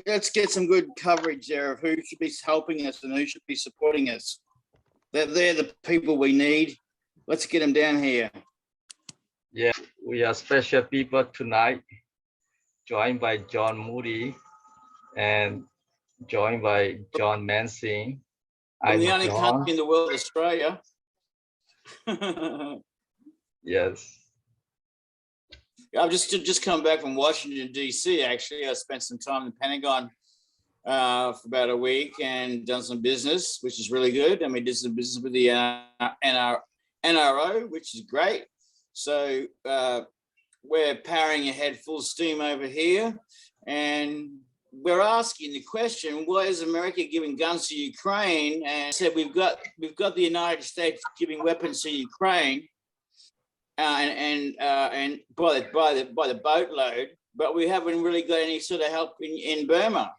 let's get some good coverage there of who should be helping us and who should be supporting us. They're the people we need. Let's get them down here. Yeah, we are special people tonight, joined by John Moody and joined by John Mansing. I'm the only country in the world, Australia. Yes. I've just come back from Washington, D.C. Actually, I spent some time in the Pentagon for about a week and done some business, which is really good. And we did some business with the NRO, which is great. So we're powering ahead full steam over here. And we're asking the question, why is America giving guns to Ukraine? And said we've got the United States giving weapons to Ukraine. And by the boatload, but we haven't really got any sort of help in Burma,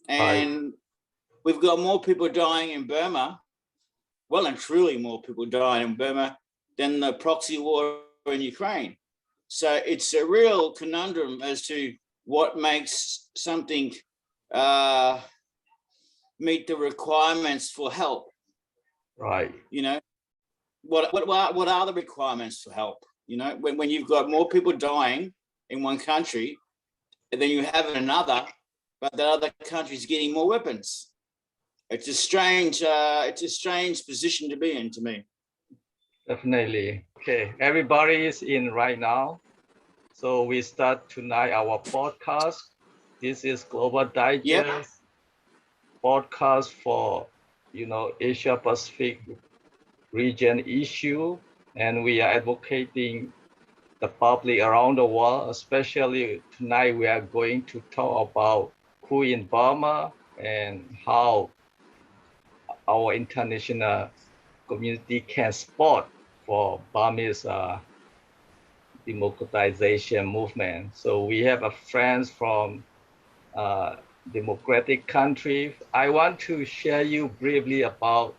and we've got more people dying in Burma, well and truly more people dying in Burma than the proxy war in Ukraine. So it's a real conundrum as to what makes something meet the requirements for help. Right. You know. What are the requirements for help? You know, when you've got more people dying in one country than you have in another, but the other country's getting more weapons. It's a strange position to be in, to me. Definitely. Okay, everybody is in right now. So we start tonight our podcast. This is Global Digest podcast for, Asia Pacific region issue, and we are advocating the public around the world. Especially tonight we are going to talk about Coup in Burma and how our international community can support for Burmese democratization movement. So we have a friends from democratic country. I want to share you briefly about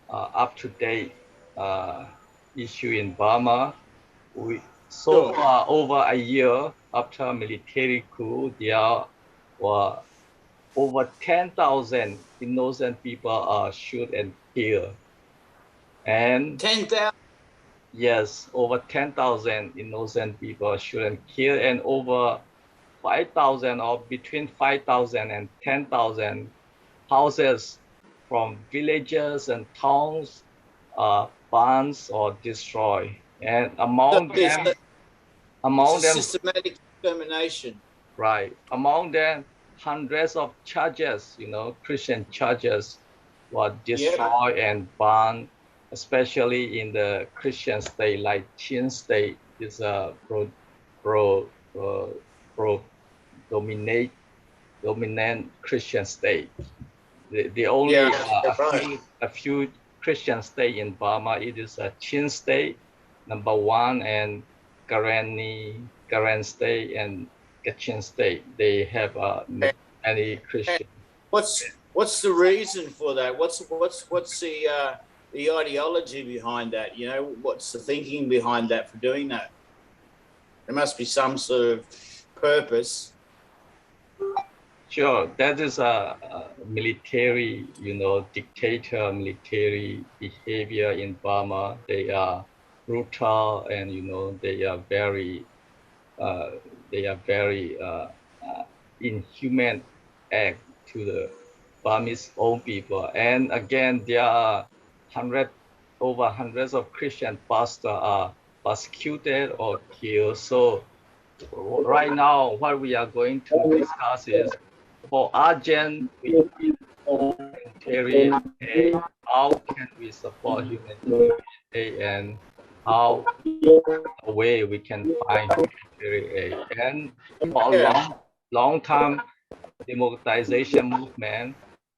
up-to-date issue in Burma. So far, over a year after military coup, there were over 10,000 innocent people are shot and killed. And 10,000? Yes, over 10,000 innocent people are shot and killed, and over 5,000 or between 5,000 and 10,000 houses from villages and towns burned or destroyed, and among them systematic extermination. Right, among them hundreds of churches, Christian churches were destroyed and burned, especially in the Christian state like Chin state is a dominant Christian state. The only a few Christian state in Burma, it is a Chin state, number one, and Karen state and Kachin state. They have many Christian. What's the reason for that? What's the ideology behind that? What's the thinking behind that for doing that? There must be some sort of purpose. Sure, that is a military, dictator military behavior in Burma. They are brutal, and they are very inhuman act to the Burmese own people. And again, there are hundreds of Christian pastors are persecuted or killed. So right now, what we are going to discuss is for urgent humanitarian aid, how can we support humanitarian aid, and how a way we can find humanitarian aid. And for long-term democratization movement,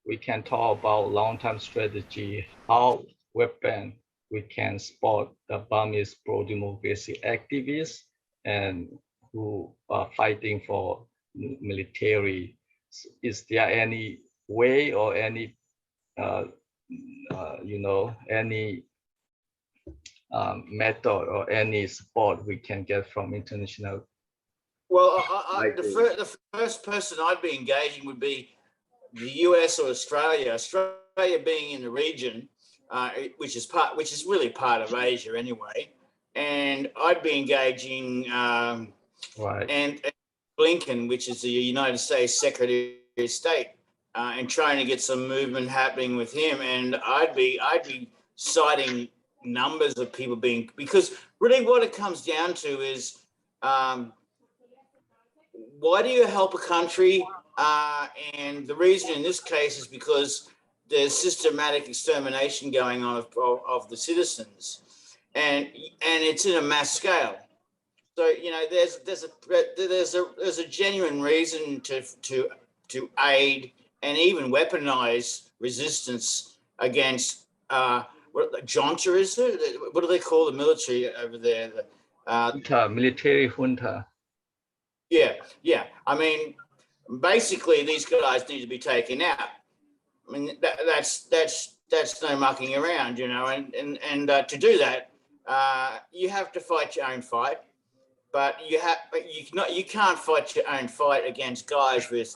we can talk about long-term strategy, how weapon we can support the Burmese pro-democracy activists and who are fighting for military. Is there any way or any, any method or any support we can get from international Well, Likely. the first person I'd be engaging would be the US or Australia. Australia being in the region, which is really part of Asia anyway, and I'd be engaging Right. and Blinken, which is the United States Secretary of State, and trying to get some movement happening with him. And I'd be citing numbers of people being, because really what it comes down to is, why do you help a country? And the reason in this case is because there's systematic extermination going on of the citizens, and it's in a mass scale. So there's a genuine reason to aid and even weaponize resistance against what junta is it? What do they call the military over there? Junta, military junta. Yeah. I mean, basically, these guys need to be taken out. I mean, that's no mucking around, and to do that, you have to fight your own fight. But you can't fight your own fight against guys with,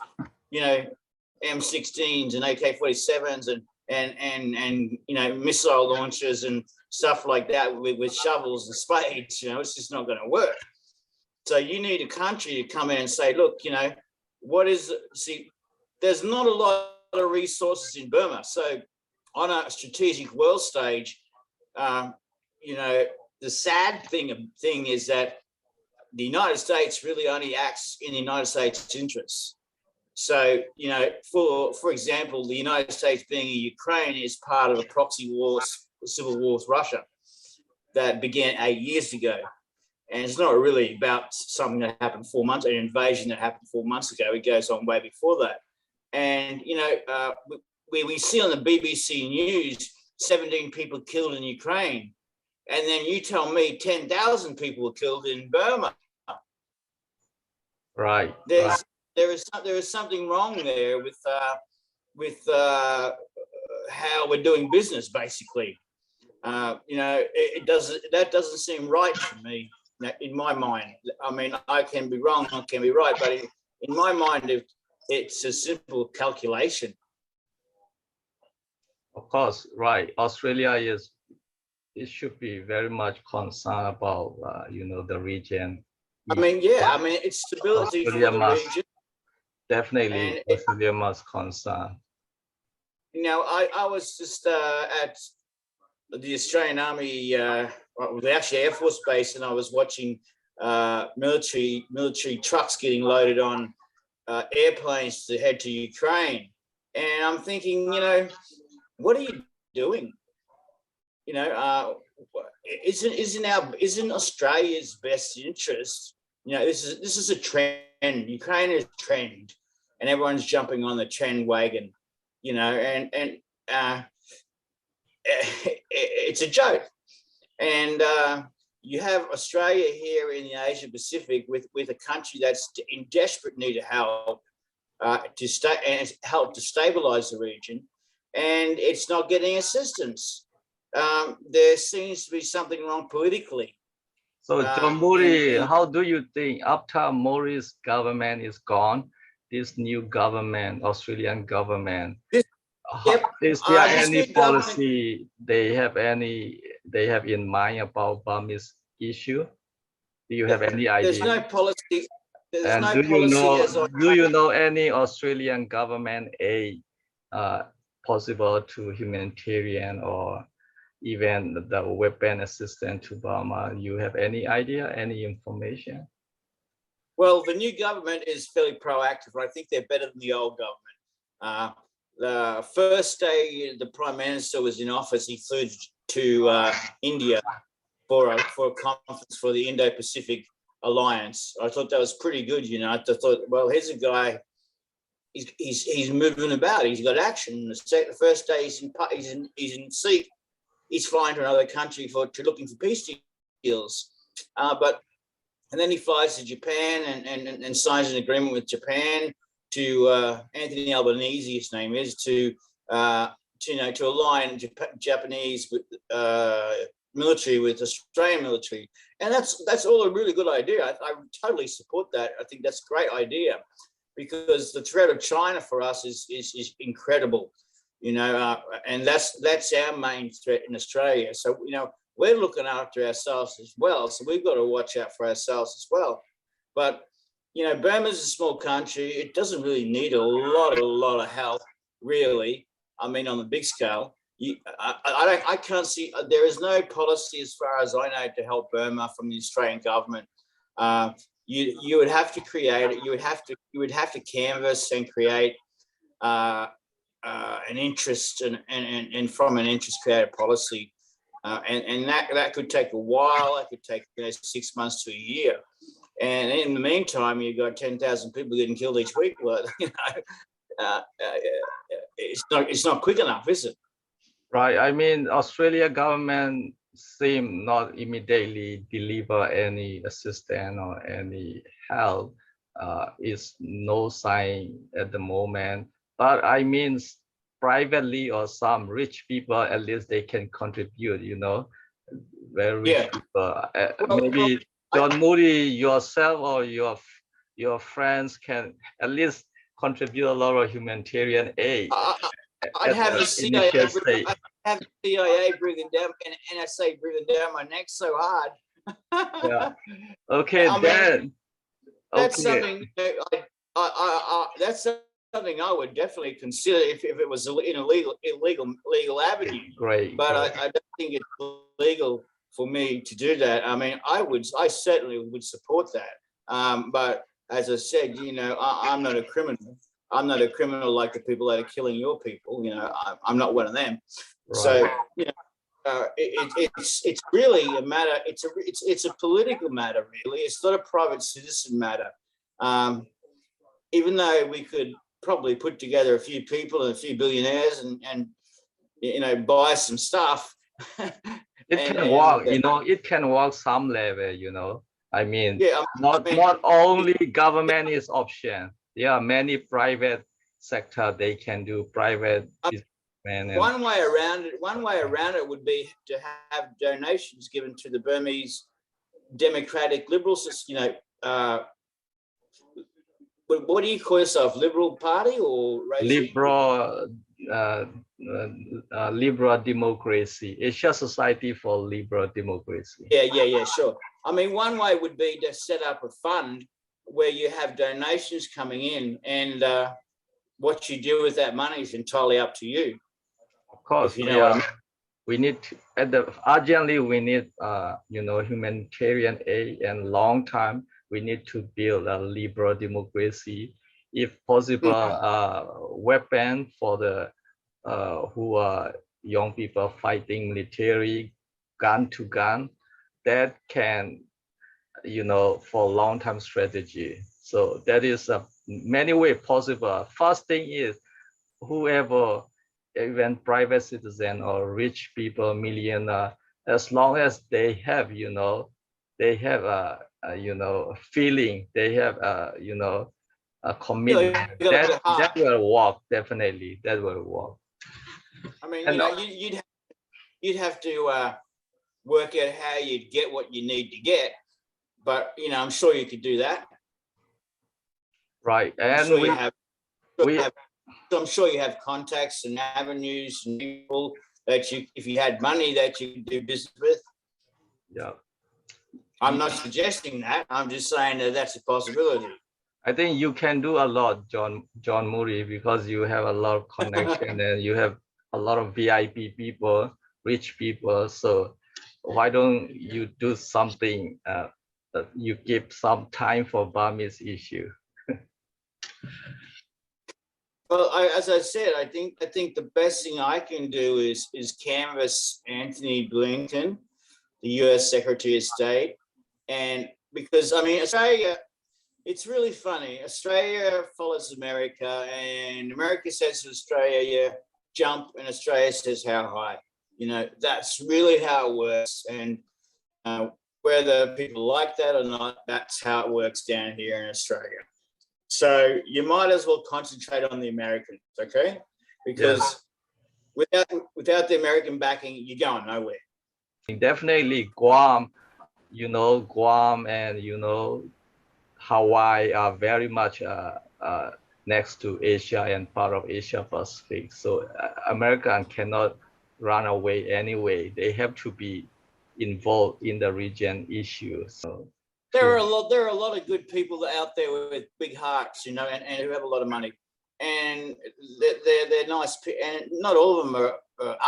M16s and AK-47s and missile launchers and stuff like that with shovels and spades. It's just not going to work. So you need a country to come in and say, look, there's not a lot of resources in Burma. So on a strategic world stage, the sad thing is that the United States really only acts in the United States' interests. So, for example, the United States being in Ukraine is part of a proxy war, civil war with Russia that began 8 years ago. And it's not really about something that happened 4 months, an invasion that happened 4 months ago. It goes on way before that. And, we see on the BBC News 17 people killed in Ukraine. And then you tell me 10,000 people were killed in Burma. Right. There is something wrong there with how we're doing business, basically. That doesn't seem right to me in my mind. I mean, I can be wrong, I can be right, but in my mind, it's a simple calculation. Of course, right. Australia it should be very much concerned about the region. I mean, it's stability for the region. Definitely, Australia must concern. I was just at the Australian Army, actually Air Force Base, and I was watching military trucks getting loaded on airplanes to head to Ukraine, and I'm thinking, what are you doing? Isn't Australia's best interest? This is a trend. Ukraine is a trend, and everyone's jumping on the trend wagon. And it's a joke. And you have Australia here in the Asia Pacific with a country that's in desperate need of help help to stabilize the region, and it's not getting assistance. There seems to be something wrong politically. So, John Murray, how do you think after Murray's government is gone, this new government, Australian government, is there any policy they have in mind about Burmese issue? Do you have any idea? There's no policy. Do you know any Australian government aid possible to humanitarian or even the weapon assistance to Burma? You have any idea, any information? Well, the new government is fairly proactive. I think they're better than the old government. The first day the Prime Minister was in office, he flew to India for a conference for the Indo-Pacific Alliance. I thought that was pretty good. I thought, well, here's a guy. He's moving about. He's got action. The first day he's in seat. He's flying to another country to looking for peace deals. And then he flies to Japan and signs an agreement with Japan to Anthony Albanese, his name is, to align Japanese with military with Australian military, and that's all a really good idea. I totally support that. I think that's a great idea, because the threat of China for us is incredible, and that's our main threat in Australia. So we're looking after ourselves as well. So we've got to watch out for ourselves as well. But Burma's a small country. It doesn't really need a lot of help, really. I mean, on the big scale. I can't see, there is no policy as far as I know to help Burma from the Australian government. You would have to create it. You would have to canvass and create an interest and from an interest create a policy, and that could take a while. That could take 6 months to a year, and in the meantime, you've got 10,000 people getting killed each week. Well, it's not quick enough, is it? Right. I mean, Australia government seem not immediately deliver any assistance or any help. Is no sign at the moment. But I mean, privately or some rich people, at least they can contribute. Very rich people. Maybe John Moody, yourself or your friends can at least contribute a lot of humanitarian aid. I'd have the CIA. I'd have the CIA breathing down, and NSA breathing down my neck so hard. Yeah. Okay, then. That's something that's something I would definitely consider if it was in a legal avenue. Great. But I don't think it's legal for me to do that. I mean, I certainly would support that. But as I said, I'm not a criminal. I'm not a criminal like the people that are killing your people. I'm not one of them. Right. So it's really a matter. It's a political matter, really. It's not a private citizen matter. Even though we could probably put together a few people and a few billionaires and buy some stuff. It can work. It can work some level. I mean, not only government is option. There are many private sector they can do private. One way around it would be to have donations given to the Burmese democratic liberals. What do you call yourself? Liberal Party or liberal democracy? Asia Society for Liberal Democracy. Yeah, sure. I mean, one way would be to set up a fund where you have donations coming in, and what you do with that money is entirely up to you. Of course, we need urgently we need humanitarian aid, and long time we need to build a liberal democracy, if possible. Weapon for the who are young people fighting military, gun to gun, that can for long-term strategy. So that is many ways possible. First thing is whoever, even private citizen or rich people, millionaire, as long as they have they have a feeling, they have a commitment, that will work. Definitely that will work. I mean, you'd have to work out how you'd get what you need to get, but I'm sure you could do that. Right. And I'm sure you have contacts and avenues and people that if you had money, that you could do business with. Yeah. I'm not suggesting that. I'm just saying that that's a possibility. I think you can do a lot, John Moody, because you have a lot of connection and you have a lot of VIP people, rich people. So why don't you do something? You give some time for Burmese issue. Well, as I said, I think the best thing I can do is canvass Anthony Blinken, the U.S. Secretary of State, and because I mean Australia, it's really funny. Australia follows America, and America says to Australia, jump, and Australia says how high. That's really how it works, and whether people like that or not, that's how it works down here in Australia. So you might as well concentrate on the Americans, okay? Because without the American backing, you're going nowhere. Definitely Guam, Guam and, Hawaii are very much next to Asia and part of Asia Pacific. So American cannot run away anyway. They have to be involved in the region issues. So there are a lot of good people out there with big hearts, and who have a lot of money, and they're nice, and not all of them are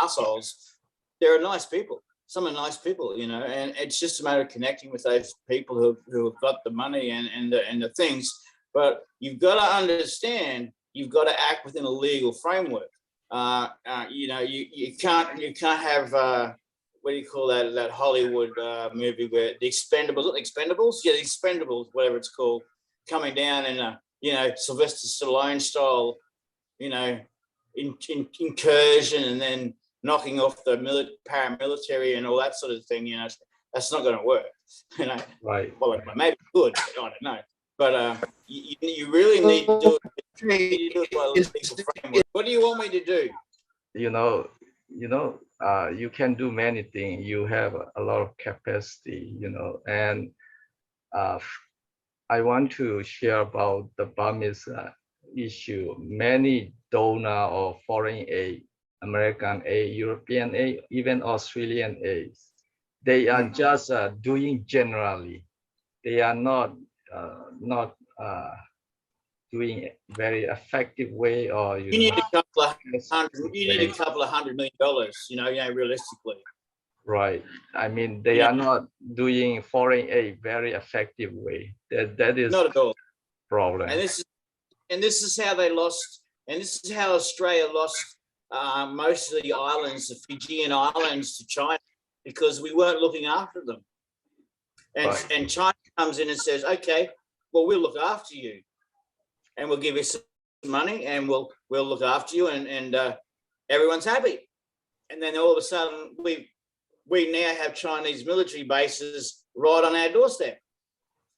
assholes. There are nice people. Some are nice people, and it's just a matter of connecting with those people who have got the money and the things. But you've got to understand, you've got to act within a legal framework. You can't have what do you call that Hollywood movie where the Expendables, yeah, the Expendables, whatever it's called, coming down in Sylvester Stallone style, incursion, and then knocking off the paramilitary and all that sort of thing. That's not going to work. Right. Well, maybe it could, I don't know. But you really need to do it. You need to do it by the legal framework. What do you want me to do? You can do many things. You have a lot of capacity, and I want to share about the Burmese issue. Many donor or foreign aid, American aid, European aid, even Australian aid, they are just doing generally. They are not doing a very effective way, or you need a couple of $100 million, realistically. Right. I mean, they are not doing foreign aid very effective way. That is not at all problem. And this is how they lost, and this is how Australia lost most of the islands, the Fijian islands, to China, because we weren't looking after them. And China comes in and says, okay, well, we'll look after you, and we'll give you some money, and we'll look after you, and everyone's happy. And then all of a sudden, we now have Chinese military bases right on our doorstep.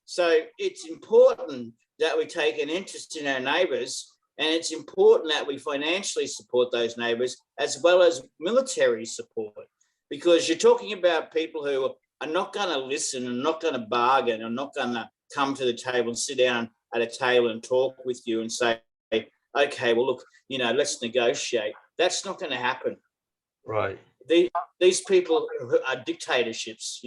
So it's important that we take an interest in our neighbours, and it's important that we financially support those neighbours as well as military support, because you're talking about people who are not going to listen and not going to bargain and not going to come to the table and sit down at a table and talk with you and say, okay, well, look, let's negotiate. That's not going to happen. Right. These people are dictatorships,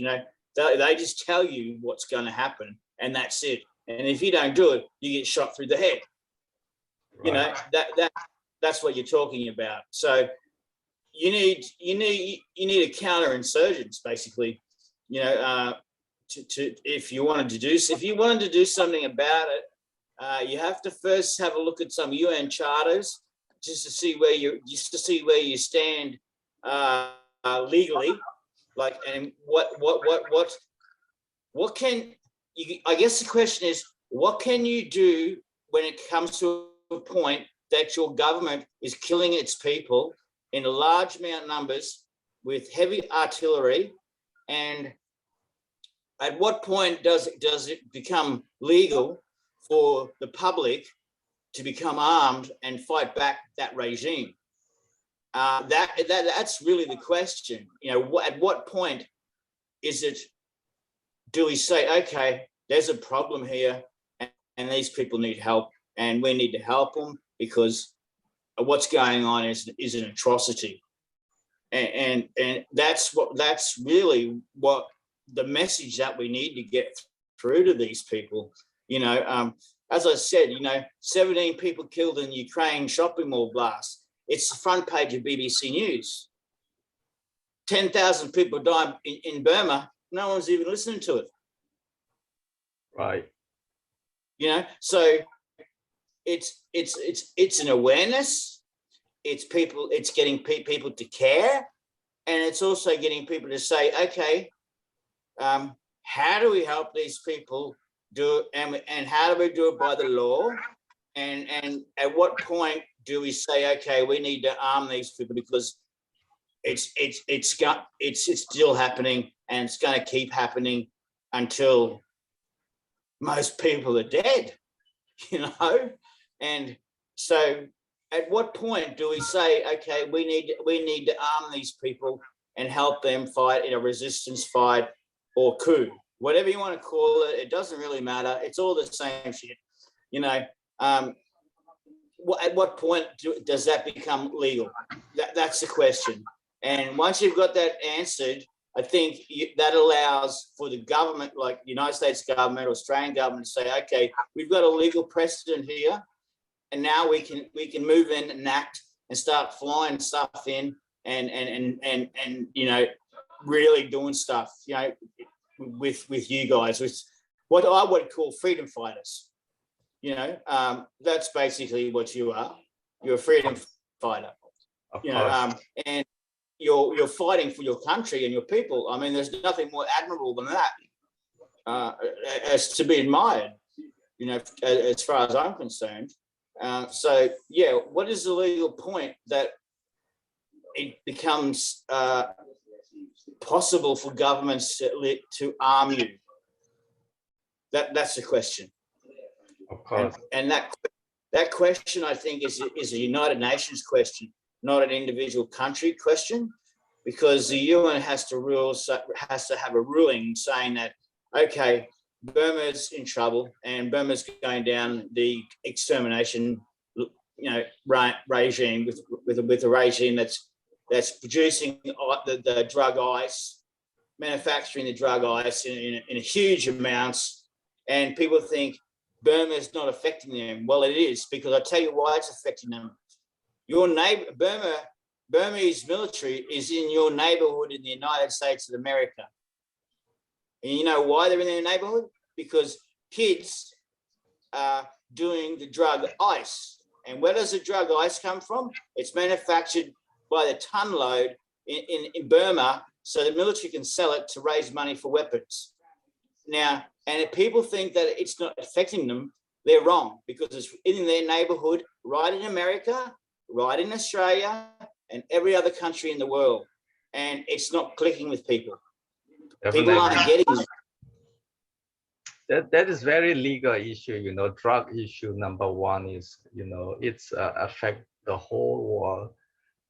they just tell you what's going to happen, and that's it. And if you don't do it, you get shot through the head. Right. That's what you're talking about. So you need a counterinsurgents, basically, if you wanted to do something about it, you have to first have a look at some UN charters just to see where you stand legally, and what can you, I guess the question is, what can you do when it comes to a point that your government is killing its people in a large amount of numbers with heavy artillery, and at what point does it become legal for the public to become armed and fight back that regime? That's really the question. At what point do we say, okay, there's a problem here, and these people need help, and we need to help them because what's going on is an atrocity, and that's really what the message that we need to get through to these people. As I said, 17 people killed in Ukraine shopping mall blast. It's the front page of BBC News. 10,000 people died in Burma. No one's even listening to it. Right. So it's an awareness. It's getting people to care, and it's also getting people to say, okay, how do we help these people do it, and how do we do it by the law, and at what point do we say, okay, we need to arm these people because it's still happening, and it's going to keep happening until most people are dead, and so at what point do we say, okay, we need to arm these people and help them fight in a resistance fight or coup, whatever you want to call it. It doesn't really matter. It's all the same shit. You know, at what point does that become legal? That's the question. And once you've got that answered, I think that allows for the government, like the United States government, Australian government, to say, okay, we've got a legal precedent here, and now we can move in and act and start flying stuff in and you know, really doing stuff, you know, with you guys, with what I would call freedom fighters. You know, that's basically what you are. You're a freedom fighter. You know, and you're fighting for your country and your people. I mean, there's nothing more admirable than that, as to be admired. You know, as far as I'm concerned. So yeah, what is the legal point that it becomes possible for governments to arm you? That's the question. Of course. And that question, I think, is a United Nations question, not an individual country question, because the UN has to have a ruling saying that, okay, Burma's in trouble and Burma's going down the extermination, you know, regime with a regime that's producing the drug ice, manufacturing the drug ice in huge amounts, and people think Burma is not affecting them. Well, it is, because I tell you why it's affecting them. Your neighbor, Burmese military is in your neighborhood in the United States of America. And you know why they're in their neighborhood? Because kids are doing the drug ice. And where does the drug ice come from? It's manufactured by the ton load in Burma, so the military can sell it to raise money for weapons. Now, and if people think that it's not affecting them, they're wrong, because it's in their neighborhood, right in America, right in Australia, and every other country in the world. And it's not clicking with people. Definitely. People aren't getting it. That is very legal issue, you know. Drug issue number one is, you know, it's affect the whole world.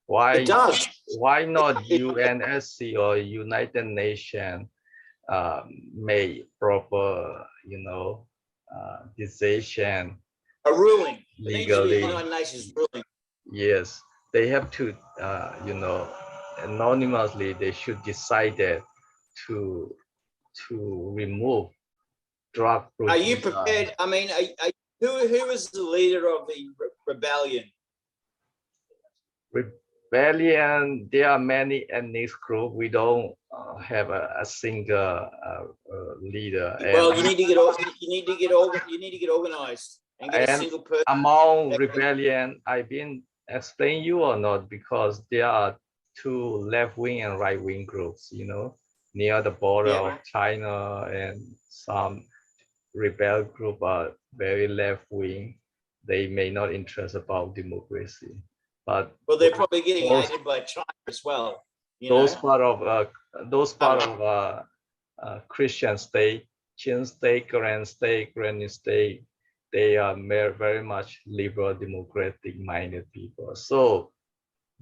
Why? It does. Why not UNSC or United Nations made proper, you know, decision? A ruling. Legally. The United Nations ruling. Yes, they have to, you know, anonymously. They should decide that to remove drug. Are you prepared? I mean, who is the leader of the rebellion? Rebellion. There are many ethnic groups. We don't have a single leader. Well, you need to get organized and get a single person. Among rebellion, I've been explain you or not, because there are two left-wing and right-wing groups, you know, near the border of China, and some rebel group are very left-wing. They may not interest about democracy, but well, they're probably getting aided by China as well. Those part of Christian state, Chin state, Korean state, Granny state, they are very much liberal democratic minded people. So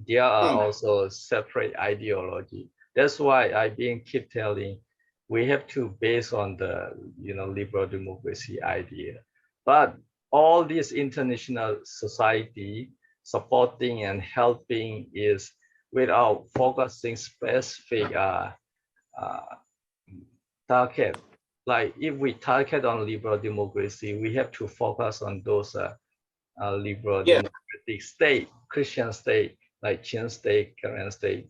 there are also separate ideology. That's why I've been keep telling, we have to base on the, you know, liberal democracy idea. But all this international society supporting and helping is without focusing specific target. Like if we target on liberal democracy, we have to focus on those liberal democratic state, Christian state, like Chin state, Korean state.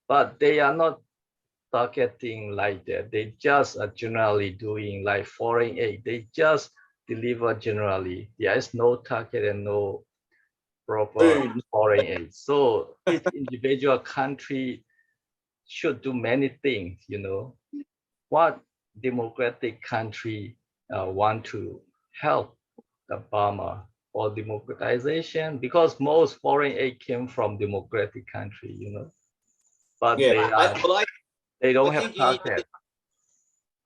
But they are not targeting like that. They just are generally doing like foreign aid. They just deliver generally. There is no target and no proper foreign aid. So each individual country should do many things, you know. What democratic country want to help the Burma for democratization? Because most foreign aid came from democratic country, you know. But they don't have target.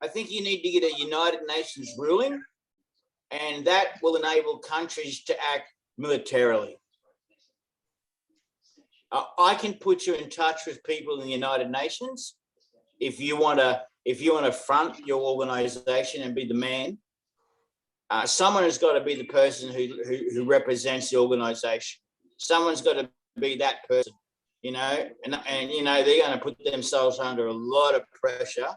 I think you need to get a United Nations ruling, and that will enable countries to act militarily. I can put you in touch with people in the United Nations if you want to front your organization and be the man. Someone has got to be the person who represents the organization. Someone's got to be that person, you know, and you know, they're going to put themselves under a lot of pressure,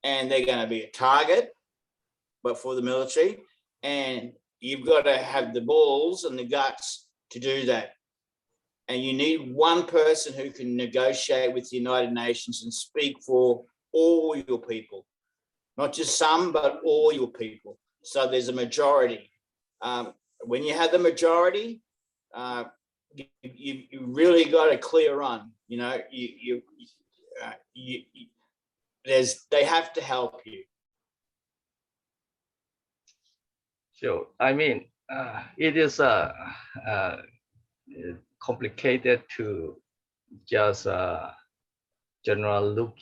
and they're going to be a target, but for the military, and you've got to have the balls and the guts to do that. And you need one person who can negotiate with the United Nations and speak for all your people, not just some, but all your people. So there's a majority. When you have the majority, you really got a clear run. You know, they have to help you. Sure. I mean, it is complicated to just general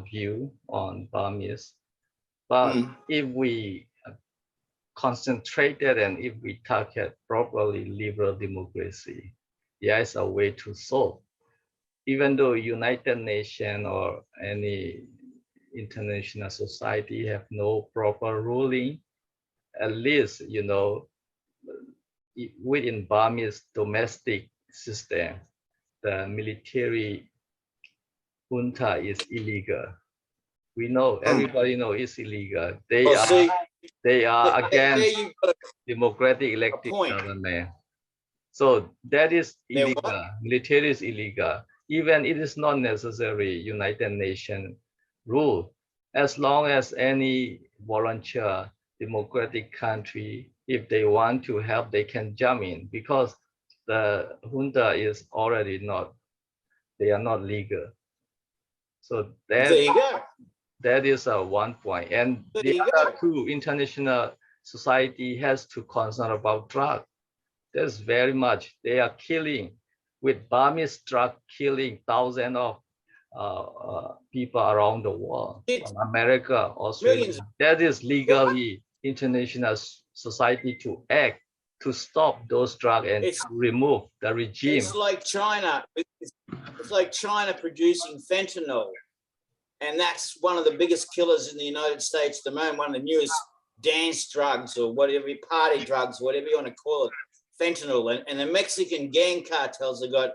view on Burmese. But if we concentrated and if we target properly liberal democracy, there is a way to solve. Even though United Nations or any international society have no proper ruling, at least, you know, within Burmese domestic system, the military junta is illegal. We know, everybody know it's illegal. They are against democratic elected government. So that is illegal. Military is illegal. Even it is not necessary United Nations rule. As long as any volunteer democratic country, if they want to help, they can jump in, because the junta is already not, they are not legal. So that, there you go. That is one point. And the other two, international society has to concern about drugs. There's very much. They are killing, with Burmese drug killing thousands of people around the world, from America, Australia. Millions. That is legally international society to act to stop those drugs and to remove the regime. It's like China. It's like China producing fentanyl. And that's one of the biggest killers in the United States at the moment, one of the newest dance drugs or whatever, party drugs, whatever you want to call it, fentanyl. And the Mexican gang cartels have got,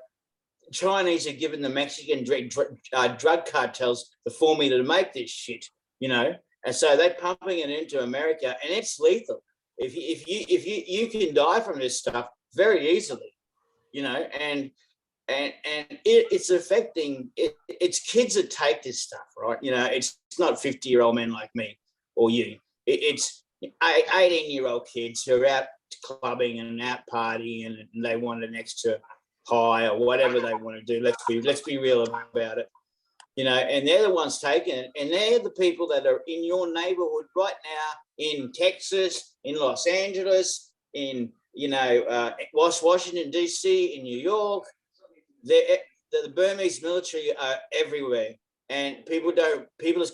Chinese are giving the Mexican drug cartels the formula to make this shit, you know? And so they're pumping it into America, and it's lethal. If you can die from this stuff very easily, you know, and it's affecting it's kids that take this stuff, right? You know, it's not 50-year-old men like me or you. It's 18-year-old kids who are out clubbing and out partying, and they want an extra high or whatever they want to do. Let's be real about it, you know. And they're the ones taking it, and they're the people that are in your neighborhood right now, in Texas, in Los Angeles, in, you know, Washington D.C., in New York. The Burmese military are everywhere, and people have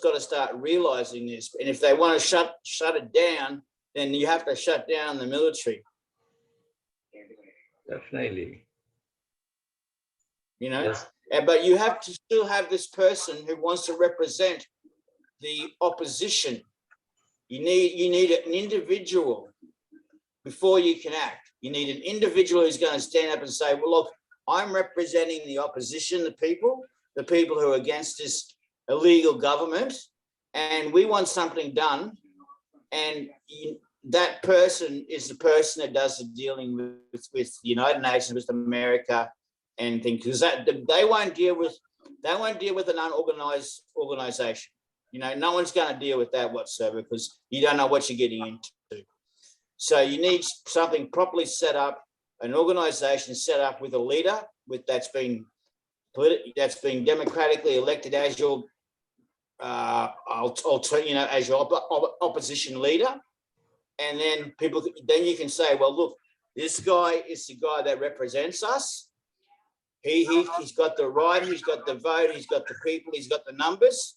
got to start realizing this. And if they want to shut it down, then you have to shut down the military. Definitely. You know, yes. But you have to still have this person who wants to represent the opposition. You need an individual before you can act. You need an individual who's going to stand up and say, well, look, I'm representing the opposition, the people who are against this illegal government, and we want something done. And that person is the person that does the dealing with the United Nations, with America, and things, because they won't deal with an unorganized organization. You know, no one's going to deal with that whatsoever, because you don't know what you're getting into. So you need something properly set up, an organization set up with a leader that's been democratically elected as your as your opposition leader, and then you can say, well, look, this guy is the guy that represents us. He's got the right, he's got the vote, he's got the people, he's got the numbers,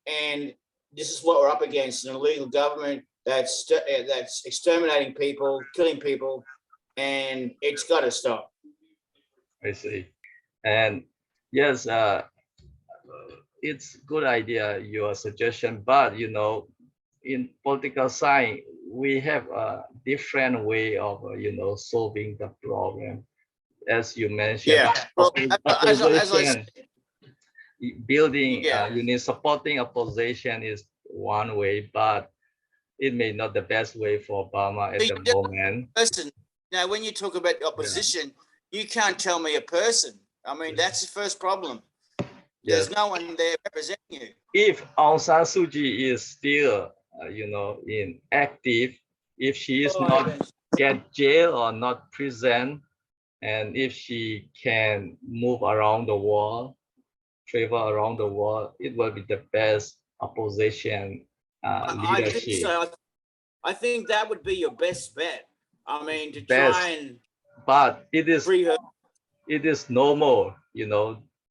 and this is what we're up against: an illegal government that's exterminating people, killing people, and it's got to stop. I see. And yes, it's good idea, your suggestion, but in political science, we have a different way of, solving the problem. As you mentioned, Yeah. Well, as I said, opposition, building, yeah. supporting opposition is one way, but it may not the best way for Burma at the moment. Person. Now, when you talk about Yeah. opposition, you can't tell me a person. I mean, that's the first problem. Yes. There's no one there representing you. If Aung San Suu Kyi is still, in active, if she is not get jail or not prison, and if she can move around the world, travel around the world, it will be the best opposition I think leadership. so. I think that would be your best bet. I mean, to Best, try and but it is free her. it is normal,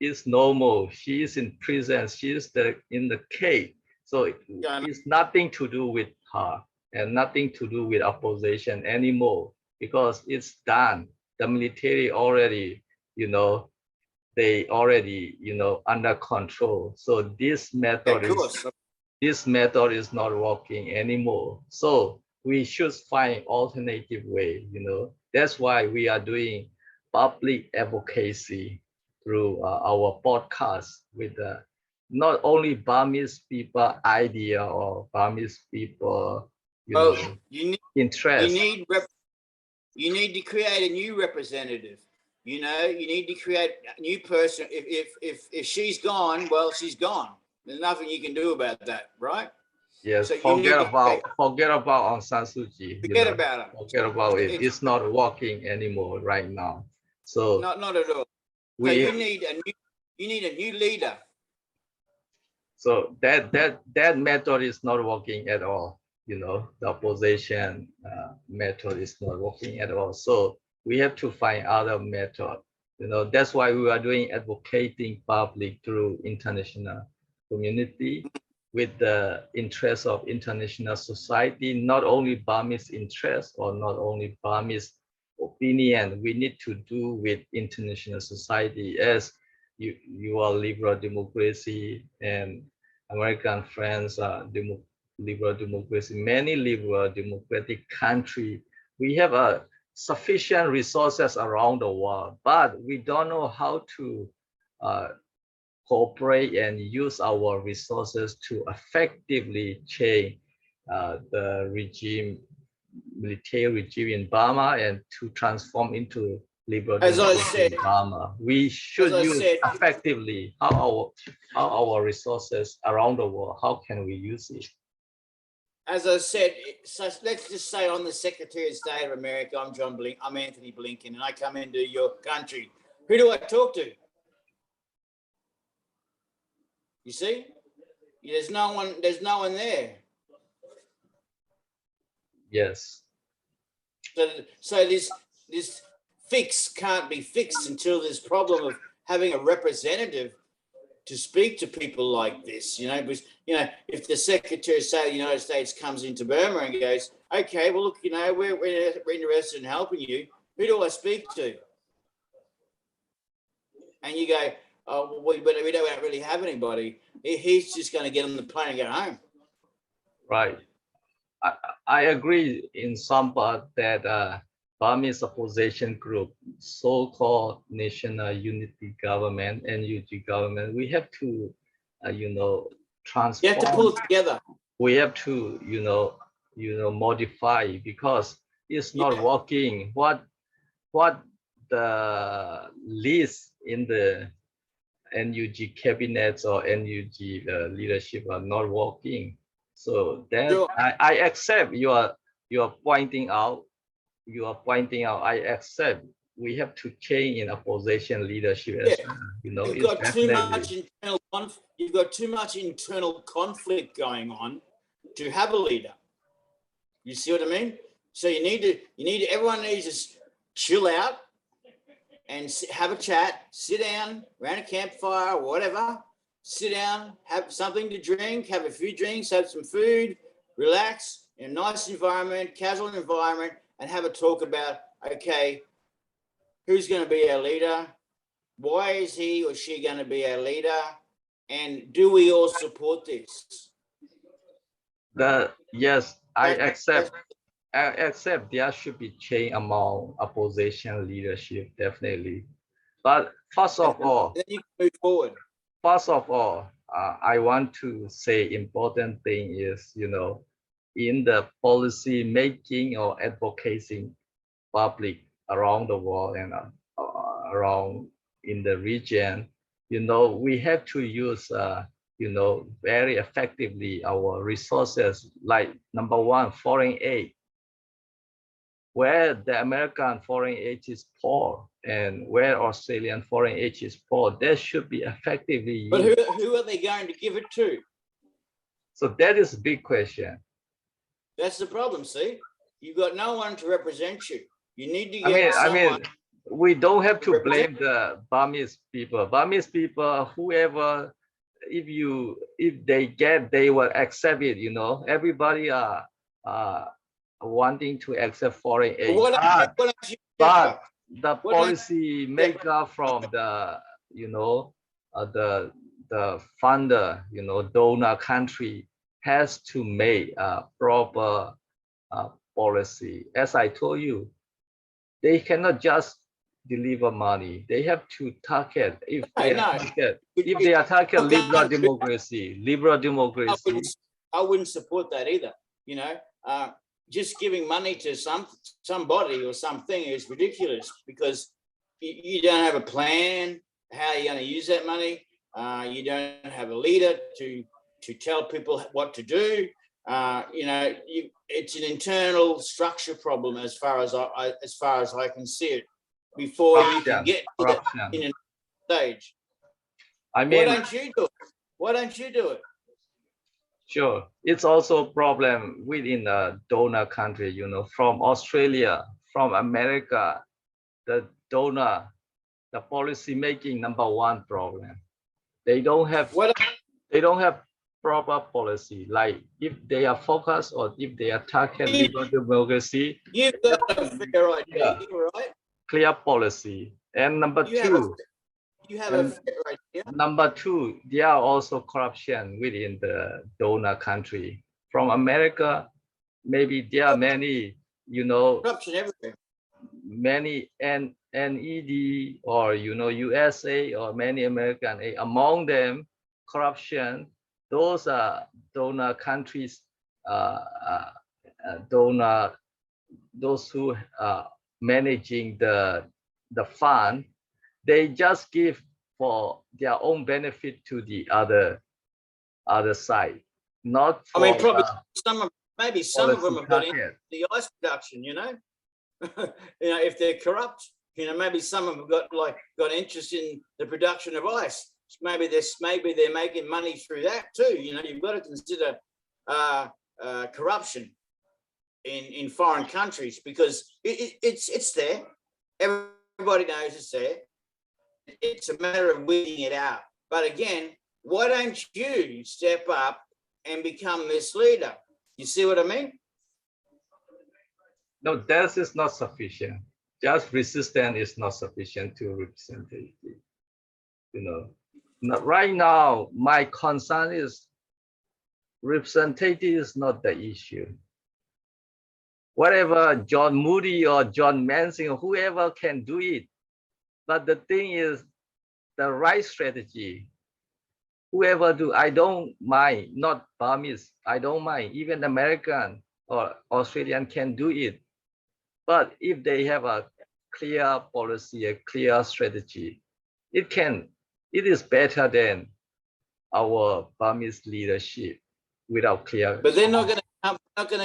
it's normal. She is in prison, she is in the cage, so it's nothing to do with her and nothing to do with opposition anymore, because it's done. The military already, they already, under control. So this method is not working anymore. So we should find alternative way. That's why we are doing public advocacy through our podcast with not only Burmese people idea or Burmese people, interest. You need to create a new representative. You need to create a new person. If she's gone, well, she's gone. There's nothing you can do about that, right? Yes, so forget about Aung San Suu Kyi. Forget about her. Forget about it. It's not working anymore right now. So not at all. So you need a new leader. So that method is not working at all. The opposition method is not working at all. So we have to find other method. That's why we are doing advocating public through international community with the interest of international society, not only Burmese interest or not only Burmese opinion. We need to do with international society, as you are liberal democracy and American friends are liberal democracy. Many liberal democratic countries, we have a sufficient resources around the world, but we don't know how to cooperate and use our resources to effectively change the military regime in Burma and to transform into liberal democracy in Burma. We should use effectively how our resources around the world, how can we use it? As I said, so let's just say I'm the Secretary of State of America, I'm Anthony Blinken, and I come into your country. Who do I talk to? You see? There's no one there. Yes. So this fix can't be fixed until this problem of having a representative to speak to people like this, because, if the Secretary of State of the United States comes into Burma and goes, okay, well, look, we're interested in helping you. Who do I speak to? And you go, oh, we don't really have anybody. He's just going to get on the plane and go home. Right. I agree in some part that Burmese opposition group, so-called National Unity Government, NUG government, we have to, transform. You have to pull it together. We have to, modify, because it's not working. What the list in the NUG cabinets or NUG leadership are not working. So then I accept you are pointing out. I accept we have to change in opposition leadership as well. You've got too much internal conflict going on to have a leader. You see what I mean? So everyone needs to chill out and have a chat, sit down around a campfire or whatever, sit down, have something to drink, have a few drinks, have some food, relax in a nice environment, casual environment, and have a talk about, okay, who's going to be our leader? Why is he or she going to be our leader? And do we all support this? Yes, I accept. That's- I accept there should be change among opposition leadership, definitely. But and then you can move forward. I want to say important thing is, in the policy making or advocating public around the world and around in the region, we have to use, very effectively our resources, like number one, foreign aid, where the American foreign aid is poor and where Australian foreign aid is poor, that should be effectively But used. who are they going to give it to? So that is a big question. That's the problem, see? You've got no one to represent you. You need to get someone. We don't have to blame the Burmese people. Burmese people, whoever, if they get, they will accept it. Everybody are wanting to accept foreign aid. But the policy maker from the the funder, donor country has to make a proper policy. As I told you, they cannot just deliver money. They have to target. If they are target liberal democracy, I wouldn't support that either. Just giving money to somebody or something is ridiculous, because you don't have a plan how you're going to use that money. You don't have a leader to tell people what to do. It's an internal structure problem as far as I can see it. Before you can get in a stage. Why don't you do it? Why don't you do it? Sure, it's also a problem within a donor country. From Australia, from America, the donor, the policy making number one problem. They don't have proper policy. Like if they are focused or if they are target liberal democracy, you've got a fair idea, right? Clear policy. And number two, you have a fair idea. Number two, there are also corruption within the donor country. From America, maybe there are many, corruption everywhere. Many NED or USA or many American aid. Among them, corruption. Those are donor countries, those who are managing the fund. They just give for their own benefit to the other side, not for. Probably some of them have got into the ice production. If they're corrupt, maybe some of them got interest in the production of ice. Maybe they're making money through that too. You've got to consider corruption in foreign countries, because it's there. Everybody knows it's there. It's a matter of weeding it out. But again, why don't you step up and become this leader? You see what I mean? No, that is not sufficient. Just resistance is not sufficient to represent it. Right now, my concern is representative is not the issue. Whatever John Moody or John Mansing or whoever can do it. But the thing is, the right strategy, whoever do, I don't mind, not Burmese, I don't mind, even American or Australian can do it. But if they have a clear policy, a clear strategy, it is better than our Burmese leadership without clear. But they're not going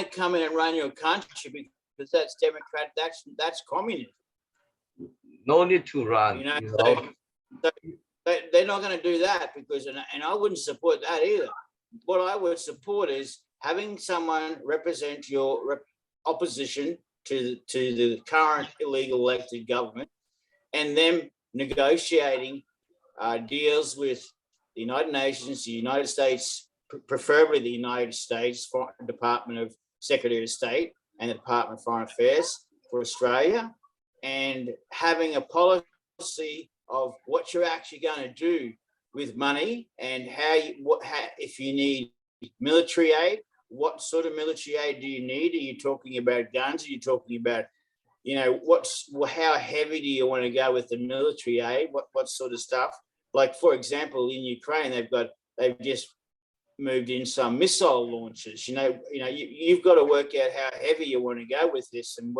to come in and run your country, because that's democratic. That's communism. No need to run. They're not going to do that, because, and I wouldn't support that either. What I would support is having someone represent your opposition to the current illegal elected government, and them negotiating deals with the United Nations, the United States, preferably the United States Department of Secretary of State and the Department of Foreign Affairs for Australia, and having a policy of what you're actually going to do with money and how if you need military aid, what sort of military aid do you need? Are you talking about guns? Are you talking about, you know, how heavy do you want to go with the military aid? What sort of stuff? Like, for example, in Ukraine, they've just moved in some missile launchers. You've got to work out how heavy you want to go with this, and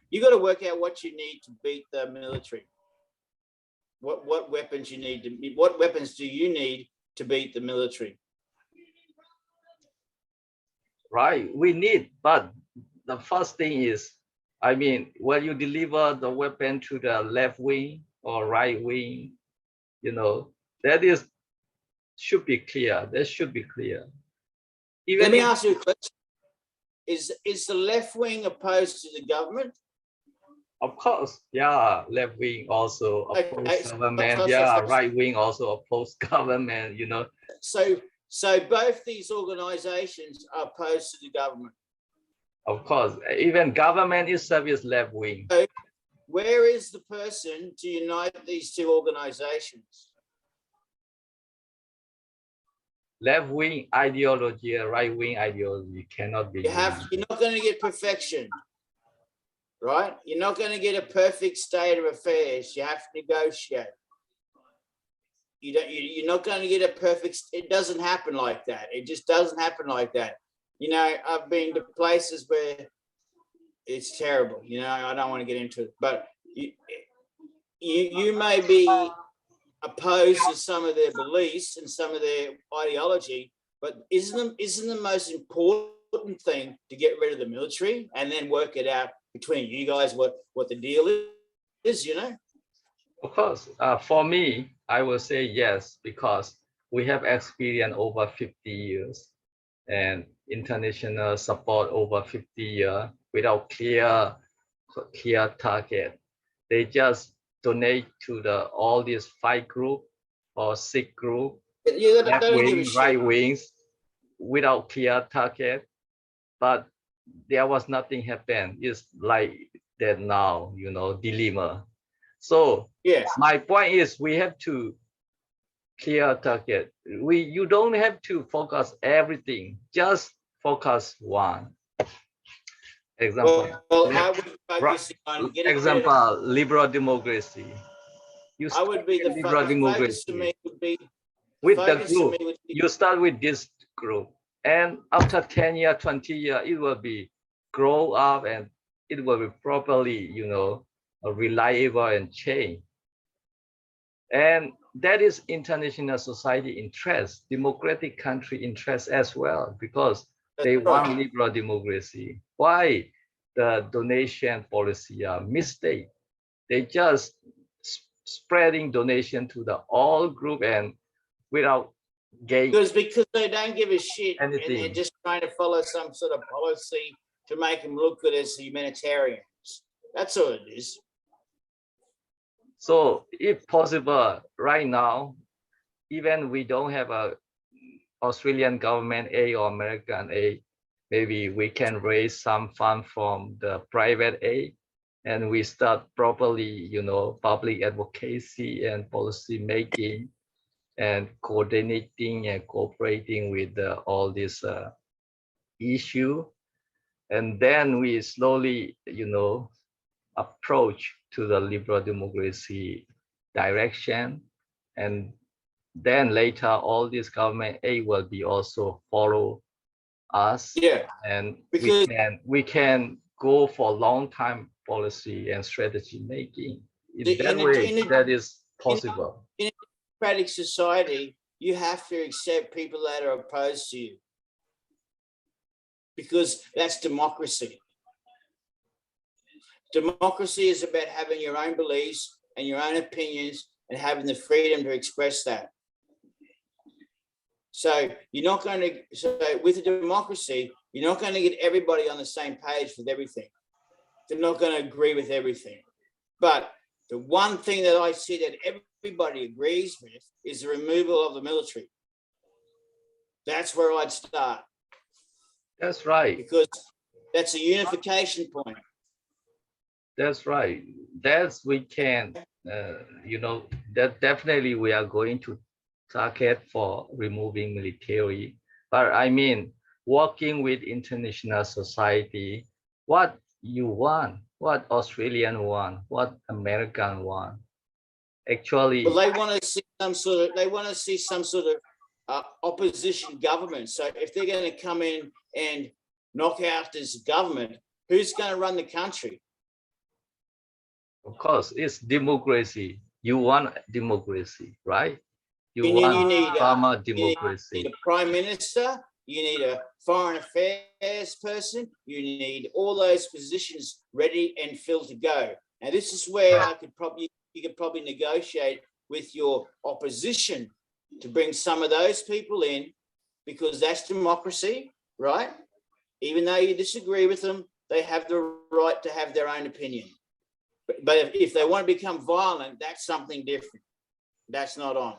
you got to work out what you need to beat the military. What weapons you need what weapons do you need to beat the military? Right, we need, but the first thing is, I mean, when you deliver the weapon to the left wing or right wing, you know, should be clear. That should be clear. Let me ask you a question. Is the left wing opposed to the government? Of course, yeah, left wing also oppose government. Right wing also oppose government, you know. So both these organizations are opposed to the government. Of course, even government itself is left wing. So where is the person to unite these two organizations? Left wing ideology, right wing ideology cannot be. You're not going to get perfection, right? You're not going to get a perfect state of affairs. You have to negotiate. You're not going to get a perfect. It doesn't happen like that. It just doesn't happen like that. You know, I've been to places where it's terrible. You know, I don't want to get into it, but you may be opposed to some of their beliefs and some of their ideology, but isn't the most important thing to get rid of the military and then work it out between you guys what the deal is, you know? Of course, for me, I will say yes, because we have experience over 50 years and international support over 50 years without clear target. They just donate to all these 5 group or 6 group, left wing, right wings, without clear target. But there was nothing happen. It's like that now, you know, dilemma. So yes, my point is we have to clear target. You don't have to focus everything, just focus one. Example, liberal democracy. I would be liberal democracy. With the group, you start with this group, and after 10 years, 20 years, it will be grow up and it will be properly, you know, reliable and change. And that is international society interest, democratic country interest as well, because they want liberal democracy. Why the donation policy are mistake? They just spreading donation to the all group and without gain. Because they don't give a shit anything. And they're just trying to follow some sort of policy to make them look good as humanitarians. That's all it is. So if possible, right now, even we don't have a Australian government aid or American aid, maybe we can raise some fund from the private aid and we start properly, you know, public advocacy and policy making and coordinating and cooperating with all this issue. And then we slowly, you know, approach to the liberal democracy direction, and then later all this government aid will be also follow us. Yeah, and because we can go for long time policy and strategy making. That is possible. In a democratic society, you have to accept people that are opposed to you, because that's democracy. Democracy is about having your own beliefs and your own opinions and having the freedom to express that. So you're not going to, so with a democracy, you're not going to get everybody on the same page with everything. They're not going to agree with everything. But the one thing that I see that everybody agrees with is the removal of the military. That's where I'd start. That's right. Because that's a unification point. That's right. We can you know, that definitely we are going to target for removing military. But I mean, working with international society, what you want, what Australian want, what American want. Well, Actually, they want to see some sort of, opposition government. So if they're going to come in and knock out this government, who's going to run the country? of course, it's democracy. You want democracy, right? You You want need Burma you need democracy. a prime minister, you need a foreign affairs person, you need all those positions ready and filled to go. Now, this is where you could probably negotiate with your opposition to bring some of those people in, because that's democracy, right? Even though you disagree with them, they have the right to have their own opinion. But if they want to become violent, that's something different. That's not on.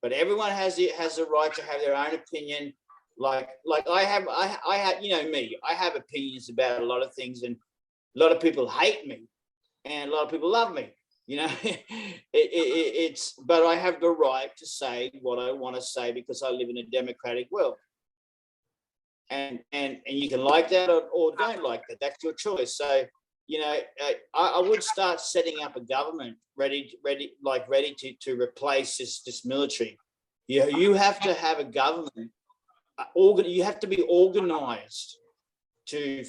But everyone has the right to have their own opinion. Like I have, you know me, I have opinions about a lot of things, and a lot of people hate me, and a lot of people love me. You know, but I have the right to say what I want to say because I live in a democratic world. And you can like that or don't like that. That's your choice. So, you know, I would start setting up a government ready to replace this military. You have to have a government. You have to be organized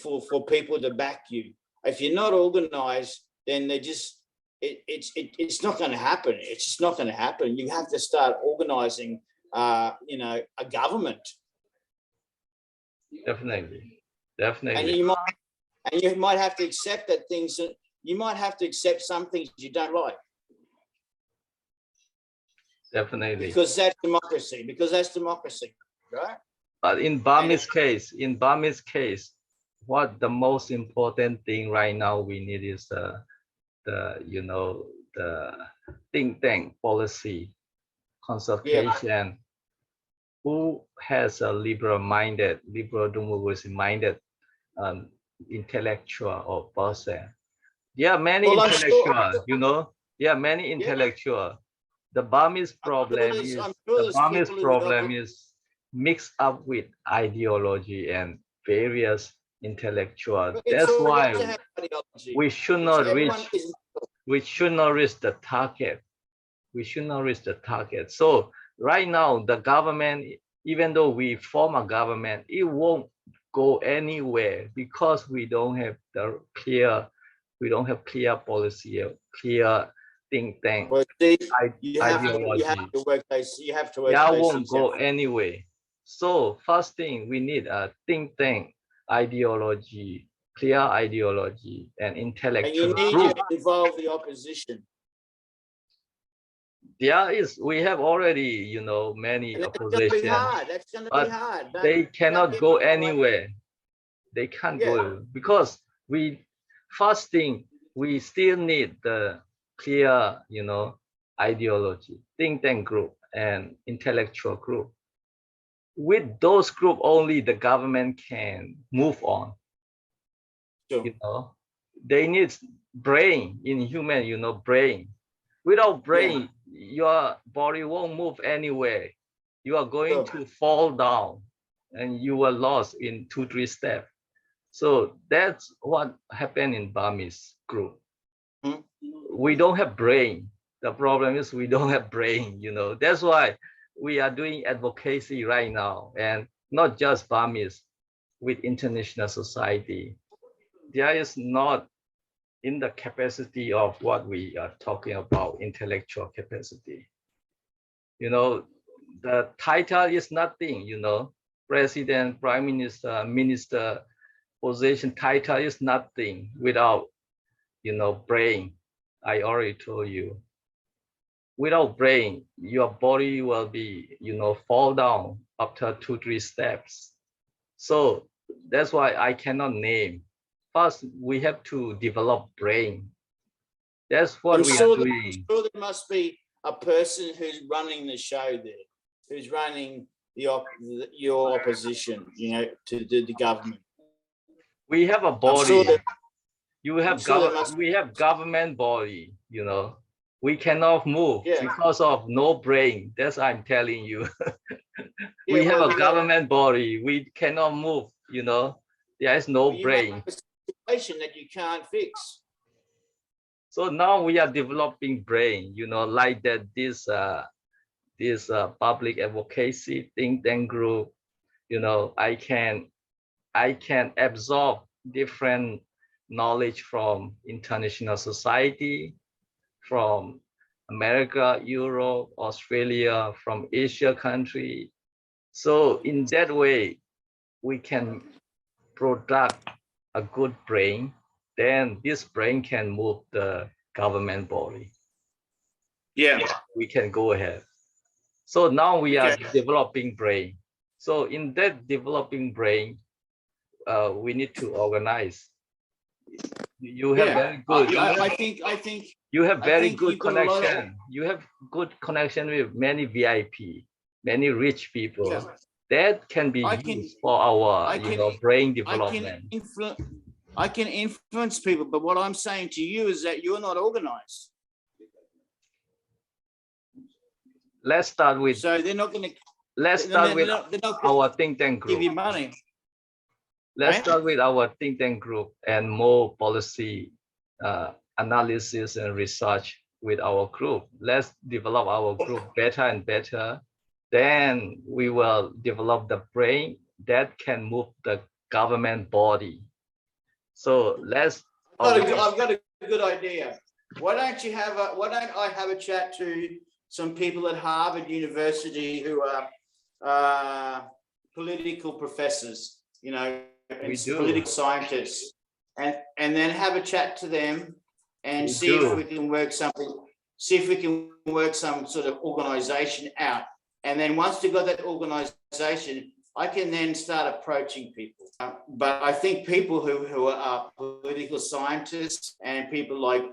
for people to back you. If you're not organized, then they just it's not going to happen. It's just not going to happen. You have to start organizing, you know, a government. Definitely. And you might have to accept that you might have to accept some things you don't like. Definitely. Because that's democracy, right? But in Burmese case, what the most important thing right now we need is the you know, the think tank policy consultation. Who has a liberal democracy minded intellectual or person? There are many intellectual, you know, there are many intellectual. The Burmese problem is mixed up with ideology and various intellectual. That's why we should not reach the target. We should not reach the target. So right now, the government, even though we form a government, it won't go anywhere because we don't have clear policy, clear think tank ideology. You have to work. That won't go anywhere. So first thing, we need a think tank ideology, clear ideology, and intellectual And you need group. to involve the opposition. We have already, you know, many opposition. That's going to be hard. They cannot go anywhere. They can't go because first thing, we still need the clear, you know, ideology, think tank group and intellectual group. With those group only the government can move on. Sure. You know, they need brain in human, you know, brain. Without brain, your body won't move anywhere. You are going to fall down and you were lost in 2-3 steps. So that's what happened in Burmese group. We don't have brain. The problem is we don't have brain, you know. That's why we are doing advocacy right now, and not just Burmese, with international society. There is not in the capacity of what we are talking about, intellectual capacity. You know, the title is nothing, you know, president, prime minister, minister, position, title is nothing without, you know, brain. I already told you. Without brain, your body will be, you know, fall down after 2-3 steps. So that's why I cannot name. First, we have to develop brain. That's what we are doing. I'm sure there must be a person who's running the show there, who's running your opposition, you know, to the government. We have a body. We have government body, you know. We cannot move Yeah. because of no brain. That's I'm telling you. Yeah, We have well, a government body. We cannot move, you know. There is no you brain. have a situation that you can't fix. So now we are developing brain, you know, like that this public advocacy think tank group, you know, I can absorb different knowledge from international society, from America, Europe, Australia, from Asia country. So in that way, we can product a good brain. Then this brain can move the government body. Yeah. We can go ahead. So now we are Okay. developing brain. So in that developing brain, we need to organize. You have very good. I think You have very good you've got a lot of- connection. You have good connection with many VIP, many rich people. Yeah. That can be used for our, brain development. I can influence people, but what I'm saying to you is that you're not organized. Let's start with. So they're not going to. Let's start with our think tank group. Give you money. Let's start with our think tank group and more policy analysis and research with our group. Let's develop our group better and better. Then we will develop the brain that can move the government body. So let's. I've got a good idea. Why don't I have a chat to some people at Harvard University who are political professors, you know, and political scientists, and then have a chat to them and see if we can work something. See if we can work some sort of organization out. And then once we've got that organization, I can then start approaching people. But I think people who are political scientists and people like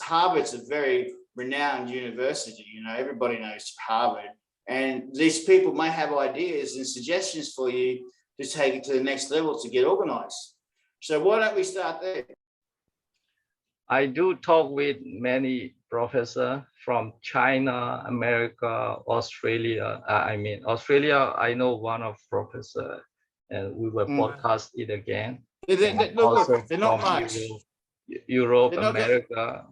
Harvard's a very renowned university, you know, everybody knows Harvard. And these people may have ideas and suggestions for you to take it to the next level to get organized. So why don't we start there? I do talk with many professors from China, America, Australia. Australia, I know one of professor, and we will podcast it again. They're not much. Europe, America.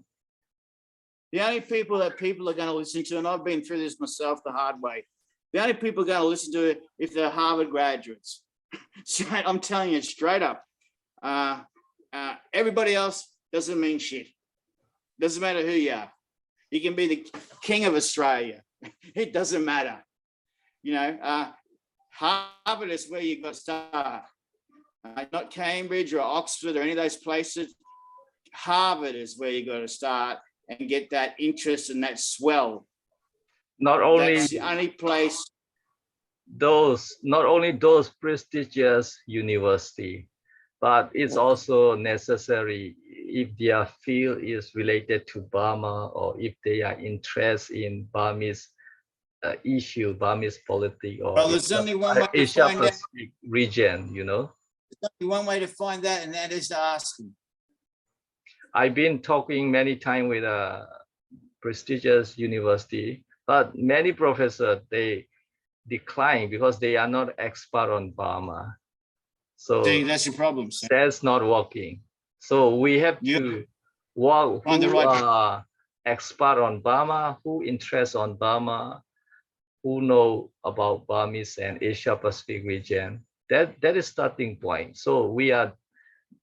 The only people that people are going to listen to, and I've been through this myself the hard way, the only people going to listen to it if they're Harvard graduates. I'm telling you straight up. Everybody else doesn't mean shit. Doesn't matter who you are. You can be the king of Australia. It doesn't matter. You know, Harvard is where you got to start. Not Cambridge or Oxford or any of those places. Harvard is where you got to start and get that interest and that swell. Not only that's the only place. Not only those prestigious university, but it's also necessary if their field is related to Burma or if they are interested in Burmese issue, Burmese politics, or there's only one way to Asia find Pacific region, you know. There's only one way to find that, and that is to ask them. I've been talking many times with a prestigious university, but many professors, they decline because they are not expert on Burma. So that's your problem. Sir. That's not working. So we have to work who are expert on Burma, who interest on Burma, who know about Burmese and Asia Pacific region. That is starting point. So we are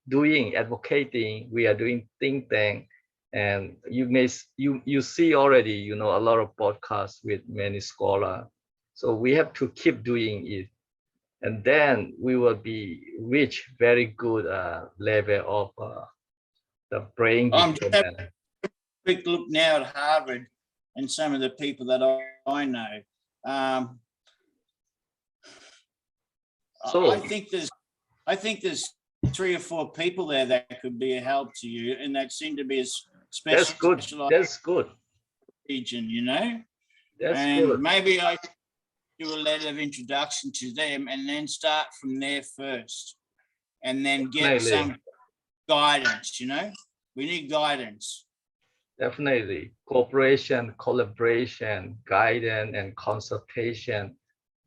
doing advocating, we are doing think tank, and you see already, you know, a lot of podcasts with many scholars. So we have to keep doing it. And then we will reach very good level of the brain development. Quick look now at Harvard and some of the people that I know. I think there's 3 or 4 people there that could be a help to you, and that seem to be a special. That's good. Region, you know. That's good. Maybe I do a letter of introduction to them and then start from there first and then get some guidance, you know. We need guidance. Definitely. Cooperation, collaboration, guidance, and consultation.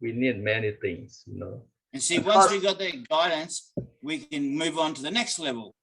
We need many things, you know. And see, once we got that guidance, we can move on to the next level.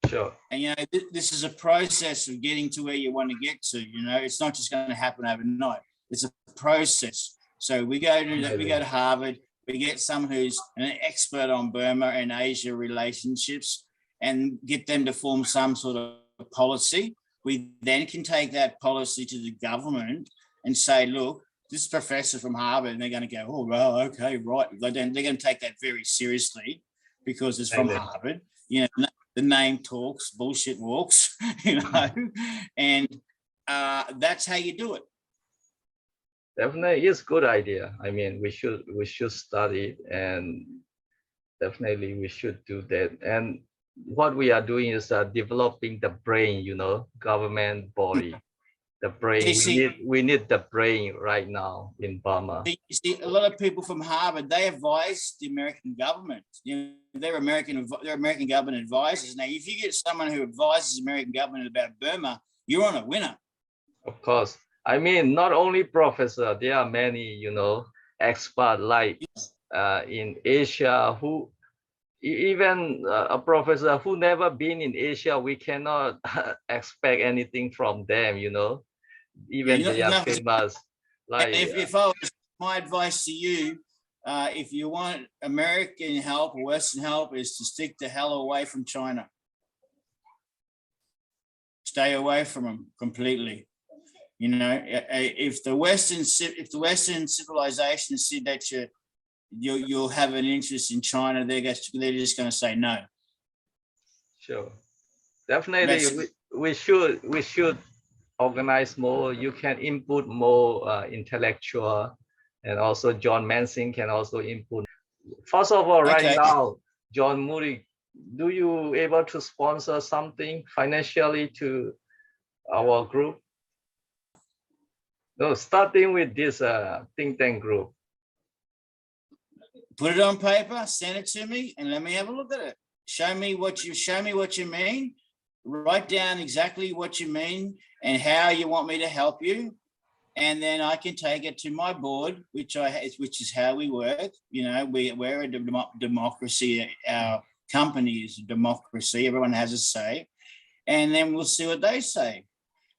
Sure. And, you know, this is a process of getting to where you want to get to, you know, it's not just going to happen overnight. It's a process. So we go to Harvard, we get someone who's an expert on Burma and Asia relationships and get them to form some sort of policy. We then can take that policy to the government and say, look, this professor from Harvard, and they're going to go, oh, well, okay, right. They're going to take that very seriously because it's from Harvard. You know, the name talks, bullshit walks, you know, and that's how you do it. Definitely, it's a good idea. I mean, we should study, and definitely we should do that. And what we are doing is developing the brain, you know, government body. The brain, we need the brain right now in Burma. You see, a lot of people from Harvard, they advise the American government. You know, they're American government advisors. Now, if you get someone who advises the American government about Burma, you're on a winner. Of course. I mean, not only professor, there are many, you know, experts like in Asia who even a professor who never been in Asia, we cannot expect anything from them, you know. Even they are famous. Like if I was, my advice to you, if you want American help or Western help, is to stick the hell away from China. Stay away from them completely. You know, if the Western civilization said that you'll have an interest in China, they're just going to say no. Sure, definitely. We should organize more. You can input more intellectual, and also John Mansing can also input. First of all, right now, John Moody, do you able to sponsor something financially to our group? No, starting with this think tank group. Put it on paper, send it to me, and let me have a look at it. Show me what you mean. Write down exactly what you mean and how you want me to help you, and then I can take it to my board, which is how we work. You know, we're a democracy. Our company is a democracy. Everyone has a say, and then we'll see what they say.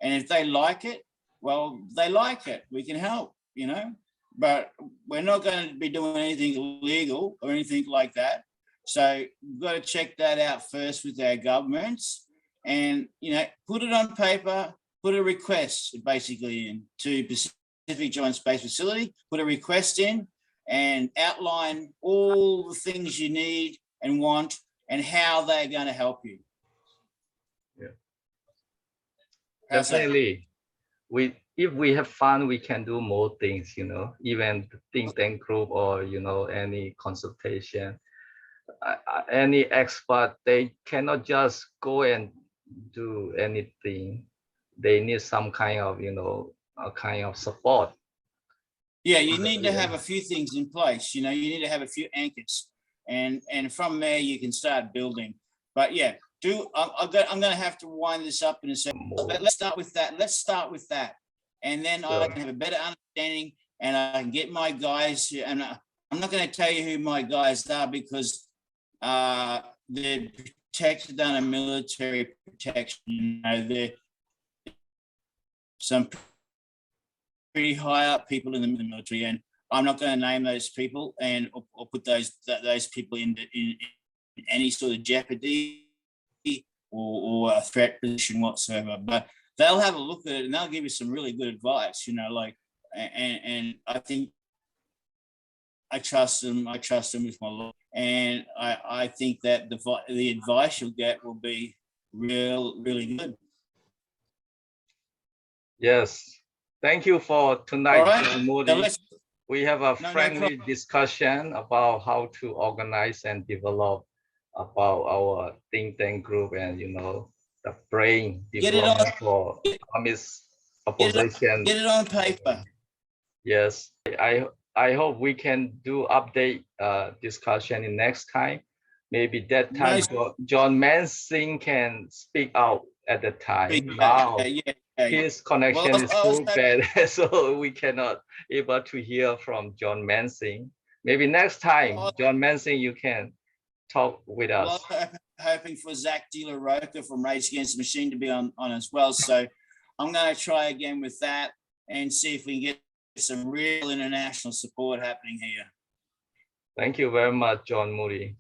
And if they like it, well, they like it. We can help. You know, but we're not going to be doing anything illegal or anything like that. So we've got to check that out first with our governments. And, you know, put it on paper, put a request basically in to Pacific Joint Space Facility, put a request in and outline all the things you need and want and how they're going to help you. Yeah. Definitely. If we have fun, we can do more things, you know, even the think tank group or, you know, any consultation, any expert, they cannot just go and do anything. They need some kind of, you know, a kind of support. Yeah, you need to have a few things in place. You know, you need to have a few anchors, and from there you can start building. But yeah, I'm going to have to wind this up in a second. Let's start with that. And then sure. I can have a better understanding, and I can get my guys. And I'm not going to tell you who my guys are because they're protected under military protection. You know, they're some pretty high up people in the military, and I'm not going to name those people and or put those people in any sort of jeopardy or a threat position whatsoever. But they'll have a look at it and they'll give you some really good advice. You know, like and I think I trust them. I trust them with my life, and I think that the advice you'll get will be really good. Yes. Thank you for tonight, right. Moody. We have a friendly discussion about how to organize and develop about our think tank group and, you know, the brain development for Burmese opposition. Get it on paper. Yes. I hope we can do update discussion in next time. Maybe that time John Mansing can speak out at the time. Yeah, Now yeah. his connection Well, is I was so bad, so we cannot able to hear from John Mansing. Maybe next time, John Mansing, you can talk with us. Well, hoping for Zach De La Roca from Rage Against the Machine to be on as well. So I'm going to try again with that and see if we can get some real international support happening here. Thank you very much, John Moody.